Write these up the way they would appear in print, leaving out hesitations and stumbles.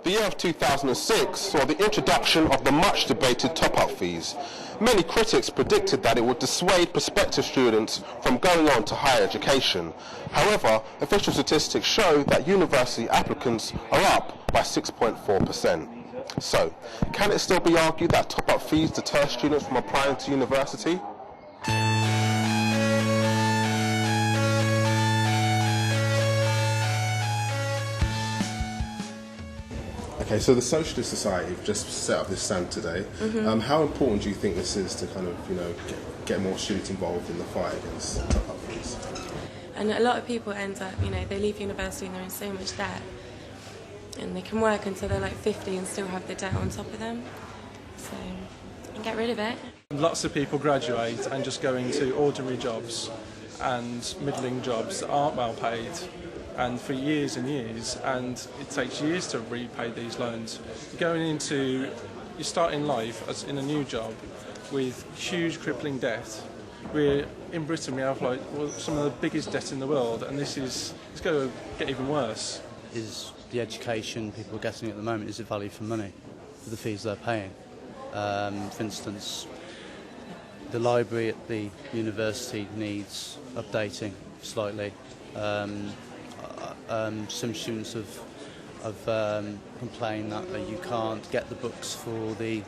The year of 2006 saw the introduction of the much debated top-up fees. Many critics predicted that it would dissuade prospective students from going on to higher education. However, official statistics show that university applicants are up by 6.4%. So, can it still be argued that top-up fees deter students from applying to university? Okay, so the Socialist Society have just set up this stand today. How important do you think this is to kind of, get more students involved in the fight against top-up fees? And a lot of people end up, they leave university and they're in so much debt. And they can work until they're like 50 and still have the debt on top of them. So, you can get rid of it. Lots of people graduate and just go into ordinary jobs and middling jobs that aren't well paid, and for years and years, and it takes years to repay these loans. You're starting life as in a new job with huge crippling debt. In Britain we have some of the biggest debt in the world, and it's going to get even worse. Is the education people are getting at the moment, is it value for money for the fees they're paying? For instance, the library at the university needs updating slightly. Some students have complained that you can't get the books for the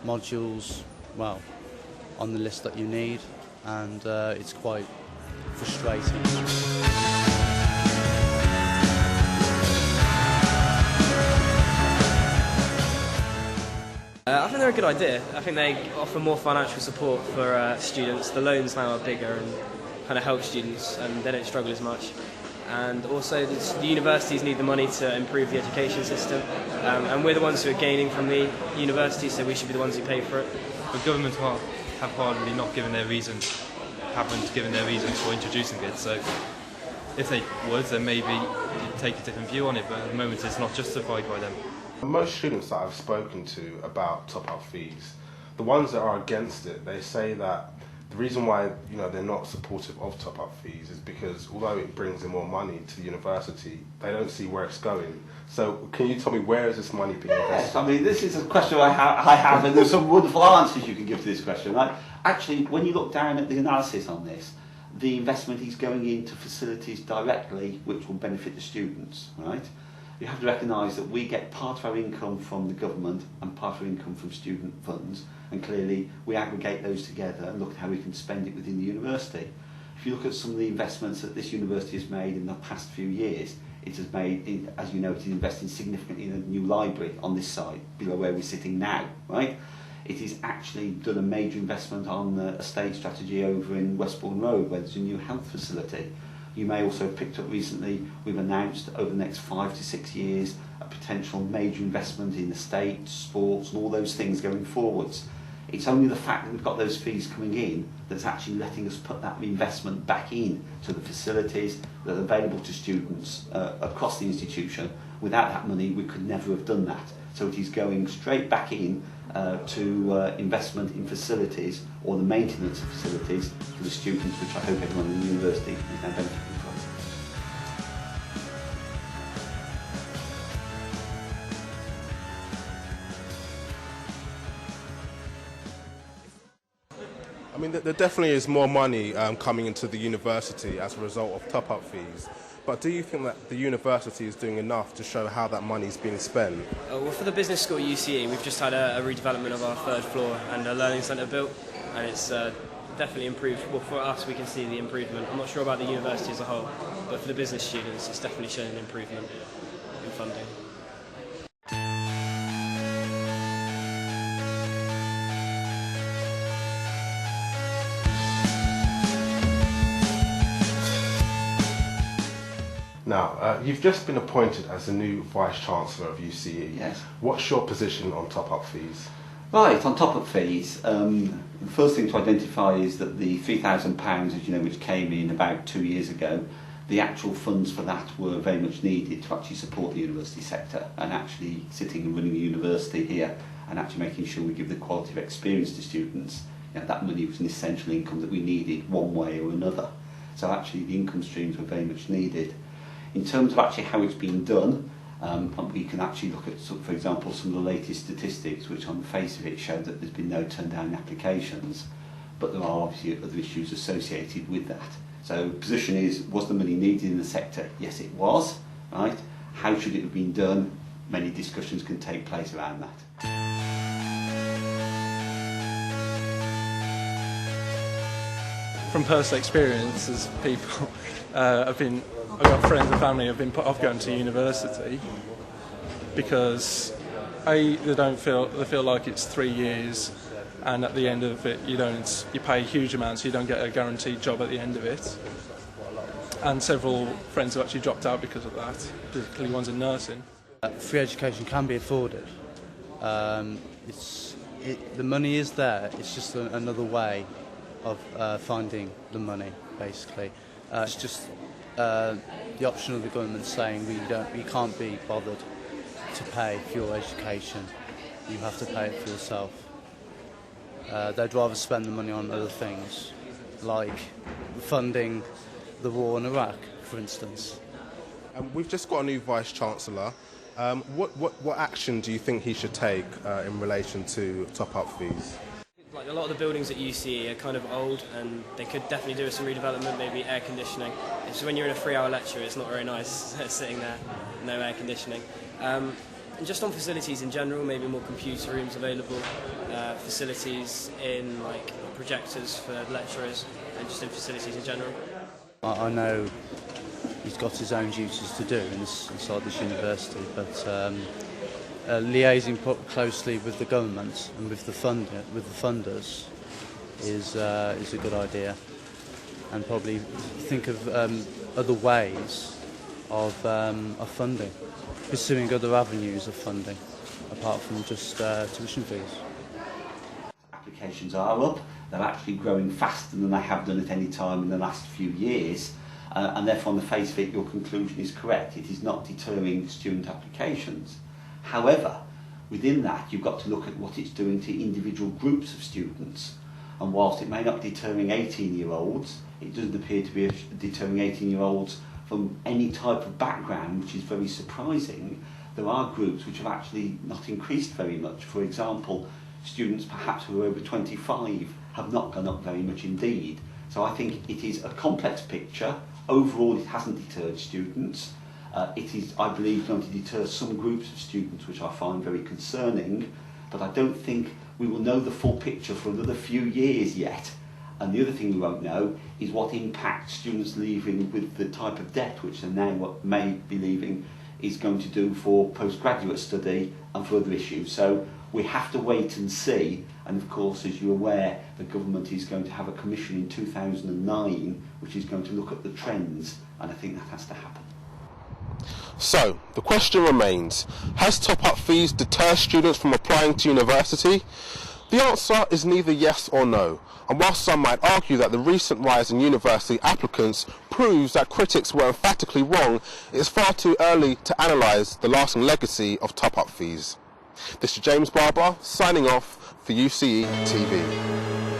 modules on the list that you need, and it's quite frustrating. I think they're a good idea. I think they offer more financial support for students. The loans now are bigger and kind of help students, and they don't struggle as much. And also the universities need the money to improve the education system, and we're the ones who are gaining from the universities, so we should be the ones who pay for it. The government have hardly not given their reasons, haven't given their reasons for introducing it, so if they would, then maybe you'd take a different view on it, but at the moment it's not justified by them. Most students that I've spoken to about top-up fees, the ones that are against it, they say that the reason why they're not supportive of top-up fees is because although it brings in more money to the university, they don't see where it's going. So can you tell me, where is this money being invested? Yes, I mean, this is a question I have, and there's some wonderful answers you can give to this question. Right? Actually, when you look down at the analysis on this, the investment is going into facilities directly which will benefit the students, right? You have to recognise that we get part of our income from the government and part of our income from student funds, and clearly we aggregate those together and look at how we can spend it within the university. If you look at some of the investments that this university has made in the past few years, it has made, as you know, it is investing significantly in a new library on this side, below where we're sitting now, right? It has actually done a major investment on the estate strategy over in Westbourne Road, where there's a new health facility. You may also have picked up recently, we've announced over the next 5 to 6 years a potential major investment in estates, sports and all those things going forwards. It's only the fact that we've got those fees coming in that's actually letting us put that investment back in to the facilities that are available to students across the institution. Without that money we could never have done that. So it is going straight back in to investment in facilities, or the maintenance of facilities for the students, which I hope everyone in the university is now benefiting from. I mean, there definitely is more money coming into the university as a result of top-up fees. But do you think that the university is doing enough to show how that money is being spent? Well, for the business school at UCE, we've just had a redevelopment of our third floor and a learning centre built, and it's definitely improved. Well, for us, we can see the improvement. I'm not sure about the university as a whole, but for the business students, it's definitely shown an improvement in funding. Now, you've just been appointed as the new Vice-Chancellor of UCE. Yes. What's your position on top-up fees? Right, on top of fees, the first thing to identify is that the £3,000, as you know, which came in about 2 years ago, the actual funds for that were very much needed to actually support the university sector, and actually sitting and running a university here and actually making sure we give the quality of experience to students. That money was an essential income that we needed one way or another. So actually the income streams were very much needed. In terms of actually how it's been done, And we can actually look at, for example, some of the latest statistics, which on the face of it show that there's been no turn down applications, but there are obviously other issues associated with that. So the position is, was the money needed in the sector? Yes, it was, right? How should it have been done? Many discussions can take place around that. From personal experience, as people I've got friends and family who've been put off going to university because they feel like it's 3 years, and at the end of it you pay huge amounts, so you don't get a guaranteed job at the end of it. And several friends have actually dropped out because of that, particularly ones in nursing. Free education can be afforded. The money is there, it's just another way of finding the money, basically. It's just the option of the government saying we can't be bothered to pay for your education, you have to pay it for yourself. They'd rather spend the money on other things, like funding the war in Iraq, for instance. We've just got a new Vice-Chancellor. What action do you think he should take in relation to top-up fees? Like a lot of the buildings at UCE are kind of old, and they could definitely do with some redevelopment, maybe air conditioning. It's when you're in a 3-hour lecture, it's not very nice sitting there, no air conditioning. And just on facilities in general, maybe more computer rooms available, facilities in like projectors for lecturers, and just in facilities in general. I know he's got his own duties to do inside this university, but liaising closely with the government and with the funders is a good idea, and probably think of other ways of funding, pursuing other avenues of funding apart from just tuition fees. Applications are up. They're actually growing faster than they have done at any time in the last few years, and therefore on the face of it your conclusion is correct. It is not deterring student applications. However, within that you've got to look at what it's doing to individual groups of students, and whilst it may not be deterring 18-year-olds, it doesn't appear to be deterring 18-year-olds from any type of background, which is very surprising. There are groups which have actually not increased very much. For example, students perhaps who are over 25 have not gone up very much indeed. So I think it is a complex picture. Overall, it hasn't deterred students. It is, I believe, going to deter some groups of students, which I find very concerning, but I don't think we will know the full picture for another few years yet. And the other thing we won't know is what impact students leaving with the type of debt which they now may be leaving is going to do for postgraduate study and for other issues. So we have to wait and see, and of course, as you're aware, the government is going to have a commission in 2009 which is going to look at the trends, and I think that has to happen. So, the question remains, has top-up fees deter students from applying to university? The answer is neither yes or no, and whilst some might argue that the recent rise in university applicants proves that critics were emphatically wrong, it is far too early to analyse the lasting legacy of top-up fees. This is James Barber, signing off for UCE TV.